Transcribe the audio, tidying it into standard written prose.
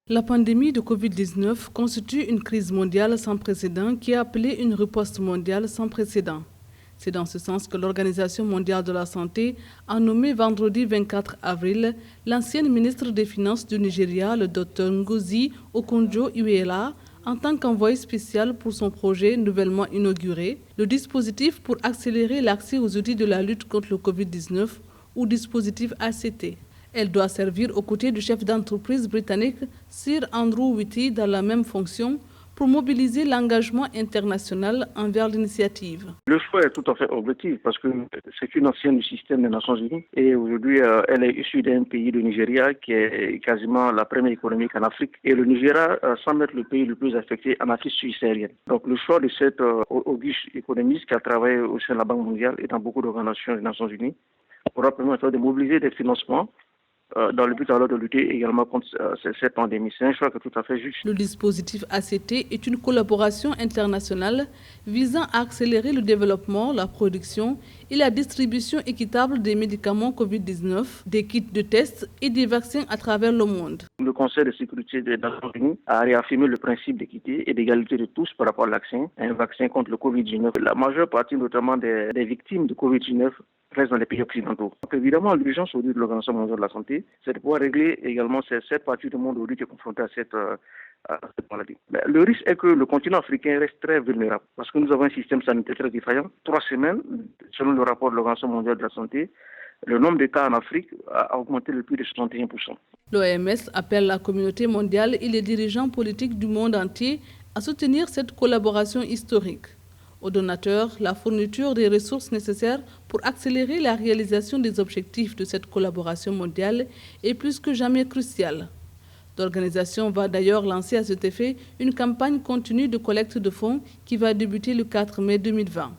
La pandémie de Covid-19 constitue une crise mondiale sans précédent qui a appelé une riposte mondiale sans précédent. C'est dans ce sens que l'Organisation mondiale de la santé a nommé vendredi 24 avril l'ancienne ministre des Finances du Nigeria, le Dr Ngozi Okonjo-Iweala, en tant qu'envoyé spécial pour son projet nouvellement inauguré, le dispositif pour accélérer l'accès aux outils de la lutte contre le Covid-19 ou dispositif ACT. Elle doit servir aux côtés du chef d'entreprise britannique Sir Andrew Whitty dans la même fonction pour mobiliser l'engagement international envers l'initiative. Le choix est tout à fait objectif parce que c'est une ancienne du système des Nations Unies et aujourd'hui elle est issue d'un pays, le Nigeria, qui est quasiment la première économique en Afrique et le Nigeria semble être le pays le plus affecté en Afrique subsaharienne. Donc le choix de cette auguste économiste qui a travaillé au sein de la Banque mondiale et dans beaucoup d'organisations des Nations Unies pourra permettre de mobiliser des financements dans le but alors de lutter également contre cette pandémie. C'est un choix qui est tout à fait juste. Le dispositif ACT est une collaboration internationale visant à accélérer le développement, la production et la distribution équitable des médicaments Covid-19, des kits de tests et des vaccins à travers le monde. Le Conseil de sécurité des Nations Unies a réaffirmé le principe d'équité et d'égalité de tous par rapport à un vaccin contre le Covid-19. La majeure partie notamment des victimes de Covid-19 reste dans les pays occidentaux. Donc évidemment, l'urgence aujourd'hui de l'Organisation mondiale de la santé, c'est de pouvoir régler également cette partie du monde aujourd'hui qui est confrontée à cette maladie. Mais le risque est que le continent africain reste très vulnérable parce que nous avons un système sanitaire très défaillant. 3 semaines, selon le rapport de l'Organisation mondiale de la santé, le nombre de cas en Afrique a augmenté de plus de 61%. L'OMS appelle la communauté mondiale et les dirigeants politiques du monde entier à soutenir cette collaboration historique. Aux donateurs, la fourniture des ressources nécessaires pour accélérer la réalisation des objectifs de cette collaboration mondiale est plus que jamais cruciale. L'organisation va d'ailleurs lancer à cet effet une campagne continue de collecte de fonds qui va débuter le 4 mai 2020.